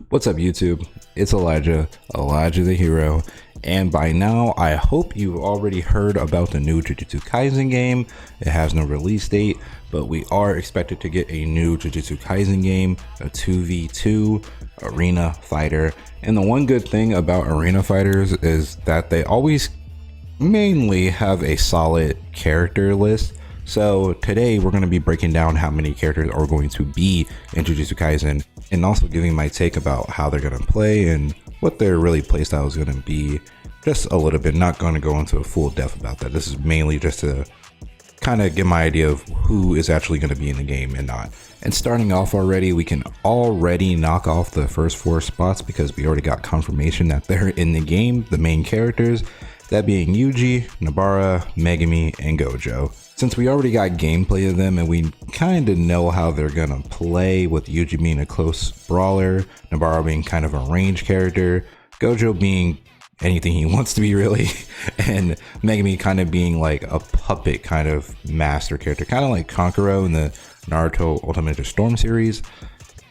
What's up YouTube? It's Elijah the hero, and by now I hope you've already heard about the new Jujutsu Kaisen game. It has no release date, but we are expected to get a new Jujutsu Kaisen game, a 2v2 arena fighter. And the one good thing about arena fighters is that they always mainly have a solid character list. So today we're going to be breaking down how many characters are going to be in Jujutsu Kaisen, and also giving my take about how they're going to play and what their really playstyle is going to be. Just a little bit, not going to go into a full depth about that. This is mainly just to kind of get my idea of who is actually going to be in the game and not. And starting off already, we can already knock off the first 4 spots because we already got confirmation that they're in the game, the main characters, that being Yuji, Nobara, Megumi, and Gojo. Since we already got gameplay of them and we kind of know how they're gonna play, with Yuji being a close brawler, Nobara being kind of a range character, Gojo being anything he wants to be really, and Megumi kind of being like a puppet kind of master character, kind of like Kankuro in the Naruto Ultimate Ninja Storm series.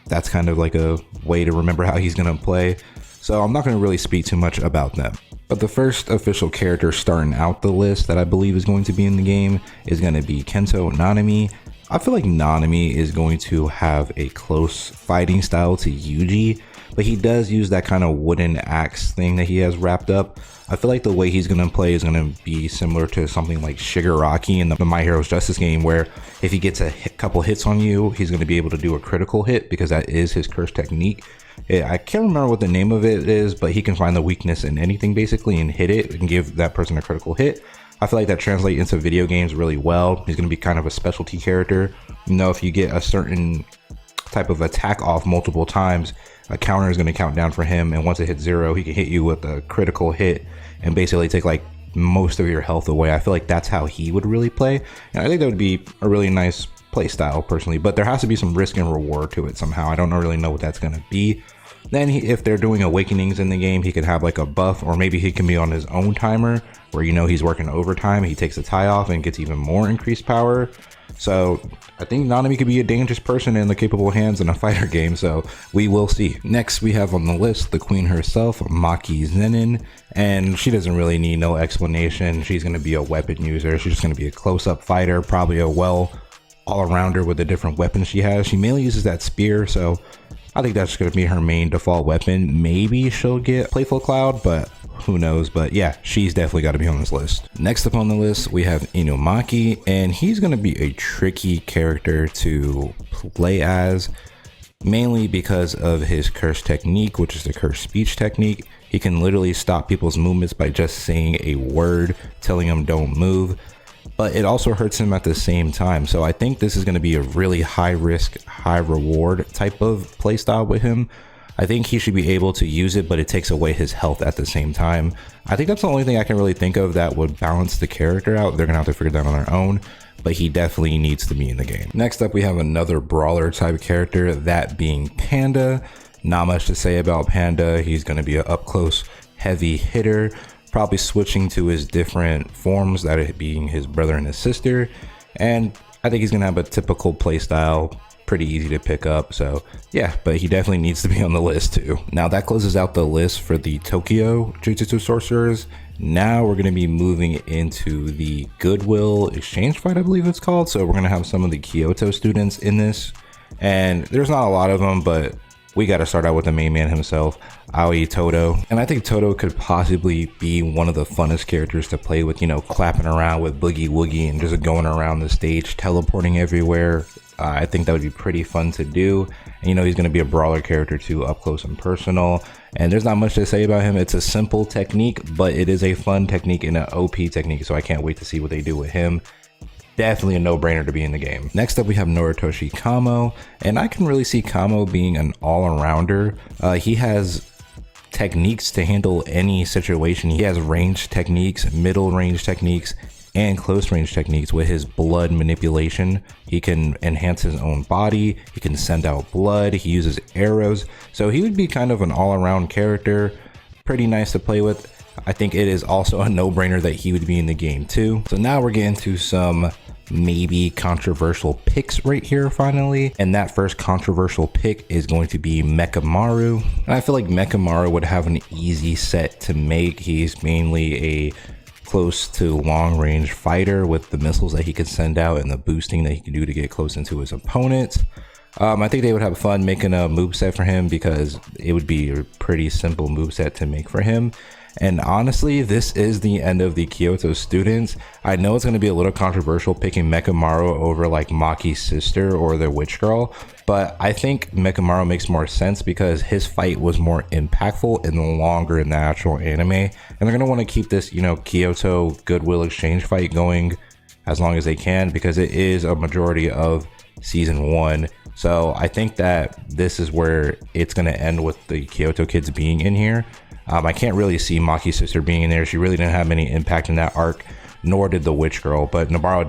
That's kind of like a way to remember how he's gonna play. So I'm not gonna really speak too much about them. But the first official character starting out the list that I believe is going to be in the game is going to be Kento Nanami. I feel like Nanami is going to have a close fighting style to Yuji, but he does use that kind of wooden axe thing that he has wrapped up. I feel like the way he's going to play is going to be similar to something like Shigaraki in the My Hero's Justice game, where if he gets a couple hits on you, he's going to be able to do a critical hit because that is his curse technique. I can't remember what the name of it is, but he can find the weakness in anything basically and hit it and give that person a critical hit. I feel like that translates into video games really well. He's going to be kind of a specialty character. You know, if you get a certain type of attack off multiple times, a counter is going to count down for him, and once it hits 0, he can hit you with a critical hit and basically take like most of your health away. I feel like that's how he would really play, and I think that would be a really nice play style personally, but there has to be some risk and reward to it somehow. I don't really know what that's going to be. Then if they're doing awakenings in the game, he could have like a buff, or maybe he can be on his own timer where, you know, he's working overtime, he takes the tie off and gets even more increased power. So I think Nanami could be a dangerous person in the capable hands in a fighter game, so we will see. Next we have on the list the queen herself, Maki Zenin, and she doesn't really need no explanation. She's going to be a weapon user. She's just going to be a close-up fighter, probably a all-arounder with the different weapons she has. She mainly uses that spear, so I think that's going to be her main default weapon. Maybe she'll get Playful Cloud, but who knows. But yeah, she's definitely got to be on this list. Next up on the list, we have Inumaki, and he's going to be a tricky character to play as, mainly because of his curse technique, which is the curse speech technique. He can literally stop people's movements by just saying a word, telling them don't move, but it also hurts him at the same time. So I think this is going to be a really high risk, high reward type of playstyle with him. I think he should be able to use it, but it takes away his health at the same time. I think that's the only thing I can really think of that would balance the character out. They're going to have to figure that out on their own, but he definitely needs to be in the game. Next up, we have another brawler type character, that being Panda. Not much to say about Panda. He's going to be an up close heavy hitter, probably switching to his different forms, that it being his brother and his sister. And I think he's going to have a typical playstyle, pretty easy to pick up. So yeah, but he definitely needs to be on the list too. Now that closes out the list for the Tokyo Jujutsu sorcerers. Now we're going to be moving into the Goodwill exchange fight, I believe it's called. So we're going to have some of the Kyoto students in this, and there's not a lot of them, but we got to start out with the main man himself, Aoi Todo. And I think Todo could possibly be one of the funnest characters to play with, you know, clapping around with Boogie Woogie and just going around the stage, teleporting everywhere. I think that would be pretty fun to do. And, you know, he's going to be a brawler character too, up close and personal. And there's not much to say about him. It's a simple technique, but it is a fun technique and an OP technique. So I can't wait to see what they do with him. Definitely a no-brainer to be in the game. Next up, we have Noritoshi Kamo, and I can really see Kamo being an all-arounder. He has techniques to handle any situation. He has range techniques, middle range techniques, and close range techniques. With his blood manipulation, he can enhance his own body, he can send out blood, he uses arrows. So he would be kind of an all-around character, pretty nice to play with. I think it is also a no-brainer that he would be in the game too. So now we're getting to some maybe controversial picks right here finally. And that first controversial pick is going to be Mechamaru. And I feel like Mechamaru would have an easy set to make. He's mainly a close to long range fighter with the missiles that he can send out and the boosting that he can do to get close into his opponents. I think they would have fun making a moveset for him because it would be a pretty simple moveset to make for him. And honestly, this is the end of the Kyoto students. I know it's going to be a little controversial picking Mechamaru over like Maki's sister or the witch girl, but I think Mechamaru makes more sense because his fight was more impactful and longer in the actual anime. And they're going to want to keep this, you know, Kyoto Goodwill Exchange fight going as long as they can because it is a majority of season 1. So I think that this is where it's going to end with the Kyoto kids being in here. I can't really see Maki's sister being in there. She really didn't have any impact in that arc, nor did the witch girl. But Nobara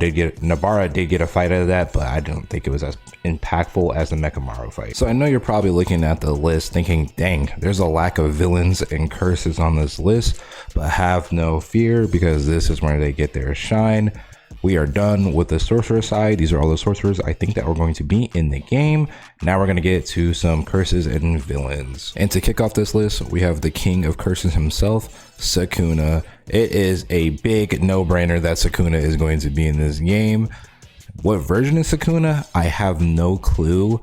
did get a fight out of that, but I don't think it was as impactful as the Mechamaru fight. So I know you're probably looking at the list thinking, dang, there's a lack of villains and curses on this list, but have no fear because this is where they get their shine. We are done with the sorcerer side. These are all the sorcerers I think that are going to be in the game. Now we're going to get to some curses and villains. And to kick off this list, we have the king of curses himself, Sukuna. It is a big no-brainer that Sukuna is going to be in this game. What version is Sukuna? I have no clue.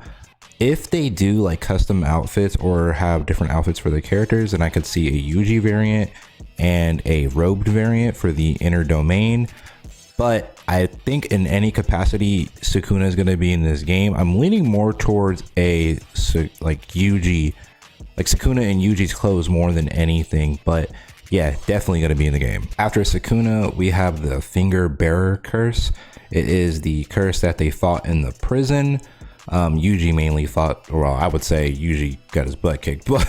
If they do like custom outfits or have different outfits for the characters, then I could see a Yuji variant and a robed variant for the inner domain. But I think in any capacity, Sukuna is going to be in this game. I'm leaning more towards a like Yuji, like Sukuna and Yuji's clothes more than anything. But yeah, definitely going to be in the game. After Sukuna, we have the Finger Bearer curse. It is the curse that they fought in the prison. Yuji mainly fought, well, I would say Yuji got his butt kicked, but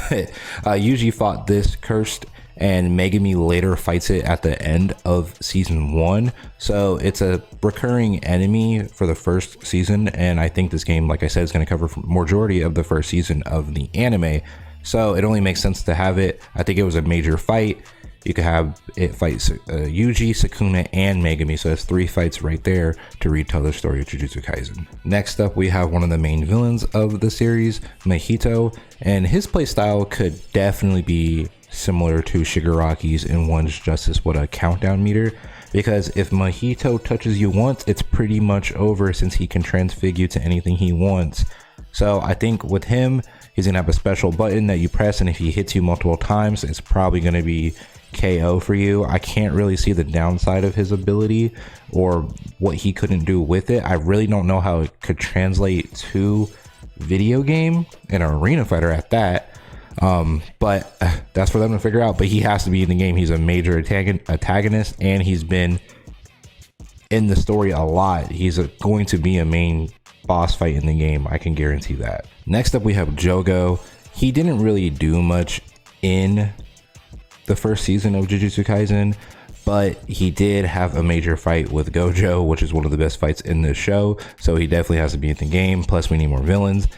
Yuji fought this cursed, and Megumi later fights it at the end of season 1. So it's a recurring enemy for the first season, and I think this game, like I said, is going to cover majority of the first season of the anime. So it only makes sense to have it. I think it was a major fight. You could have it fight Yuji, Sukuna, and Megumi. So it's 3 fights right there to retell the story of Jujutsu Kaisen. Next up, we have one of the main villains of the series, Mahito, and his playstyle could definitely be similar to Shigaraki's in One's Justice with a countdown meter, because if Mahito touches you once, it's pretty much over since he can transfigure to anything he wants. So I think with him, he's gonna have a special button that you press, and if he hits you multiple times, it's probably gonna be KO for you. I can't really see the downside of his ability or what he couldn't do with it. I really don't know how it could translate to video game and an arena fighter at that. But that's for them to figure out. But he has to be in the game. He's a major antagonist, and he's been in the story a lot. He's going to be a main boss fight in the game. I can guarantee that. Next up, we have Jogo. He didn't really do much in the first season of Jujutsu Kaisen, but he did have a major fight with Gojo, which is one of the best fights in the show. So he definitely has to be in the game. Plus, we need more villains.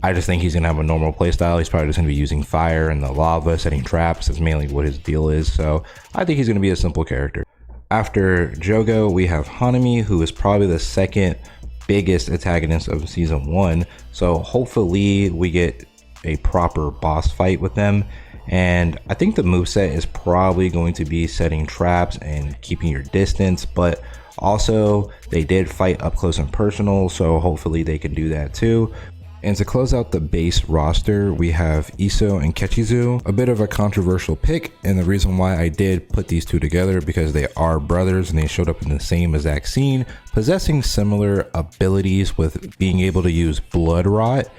I just think he's going to have a normal playstyle. He's probably just going to be using fire and the lava, setting traps. That's mainly what his deal is. So I think he's going to be a simple character. After Jogo, we have Hanami, who is probably the second biggest antagonist of season 1. So hopefully we get a proper boss fight with them. And I think the moveset is probably going to be setting traps and keeping your distance, but also they did fight up close and personal, so hopefully they can do that too. And to close out the base roster, we have Iso and Kechizu, a bit of a controversial pick, and the reason why I did put these two together because they are brothers and they showed up in the same exact scene, possessing similar abilities with being able to use blood rot.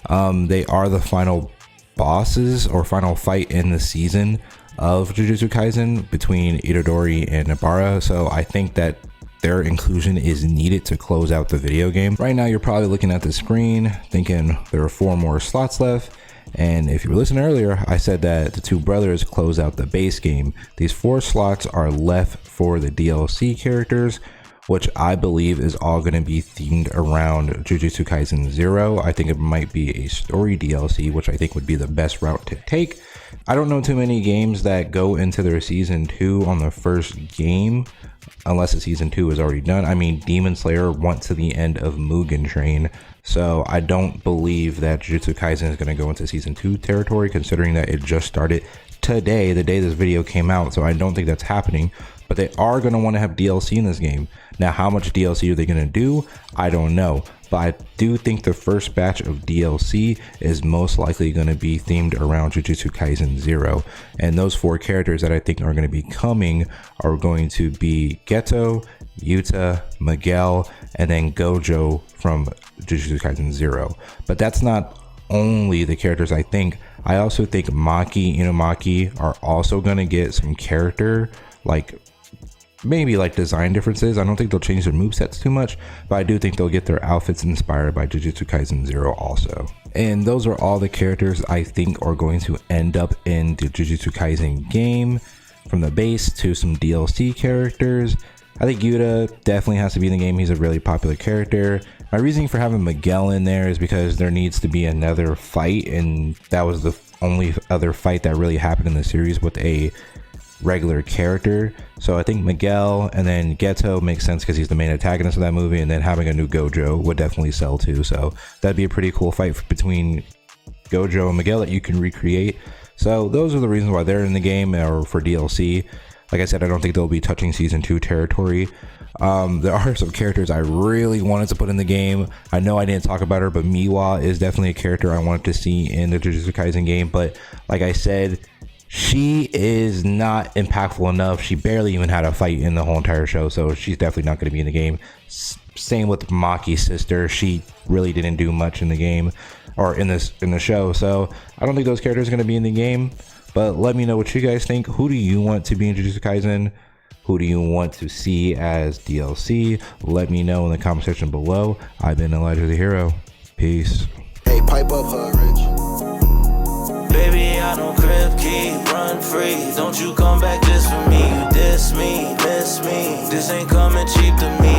They are the final bosses or final fight in the season of Jujutsu Kaisen between Itadori and Nobara, so I think that their inclusion is needed to close out the video game. Right now, you're probably looking at the screen thinking there are 4 more slots left. And if you were listening earlier, I said that the 2 brothers close out the base game. These 4 slots are left for the DLC characters, which I believe is all going to be themed around Jujutsu Kaisen 0. I think it might be a story DLC, which I think would be the best route to take. I don't know too many games that go into their season 2 on the first game, unless the season 2 is already done. I mean, Demon Slayer went to the end of Mugen Train, so I don't believe that Jujutsu Kaisen is going to go into season 2 territory, considering that it just started today, the day this video came out. So I don't think that's happening, but they are going to want to have DLC in this game. Now, how much DLC are they going to do? I don't know, but I do think the first batch of DLC is most likely going to be themed around Jujutsu Kaisen 0. And those 4 characters that I think are going to be coming are going to be Geto, Yuta, Miguel, and then Gojo from Jujutsu Kaisen 0. But that's not only the characters I think. I also think Maki, Inumaki are also going to get some character, like maybe like design differences. I don't think they'll change their movesets too much, but I do think they'll get their outfits inspired by Jujutsu Kaisen 0 also. And those are all the characters I think are going to end up in the Jujutsu Kaisen game, from the base to some DLC characters. I think Yuta definitely has to be in the game. He's a really popular character. My reasoning for having Miguel in there is because there needs to be another fight, and that was the only other fight that really happened in the series with a regular character. So I think Miguel and then Geto makes sense because he's the main antagonist of that movie, and then having a new Gojo would definitely sell too. So that'd be a pretty cool fight between Gojo and Miguel that you can recreate. So those are the reasons why they're in the game, or for DLC. Like I said, I don't think they'll be touching season 2 territory. There are some characters I really wanted to put in the game. I know I didn't talk about her, but Miwa is definitely a character I wanted to see in the Jujutsu Kaisen game. But like I said, she is not impactful enough. She barely even had a fight in the whole entire show, so she's definitely not going to be in the game. Same with Maki's sister. She really didn't do much in the game, or in the show. So I don't think those characters are going to be in the game. But let me know what you guys think. Who do you want to be in Jujutsu Kaisen? Who do you want to see as DLC? Let me know in the comment section below. I've been Elijah the Hero. Peace. Hey, pipe up, her rich. Baby, I don't crib key, run free. Don't you come back just for me. You diss me, miss me. This ain't coming cheap to me.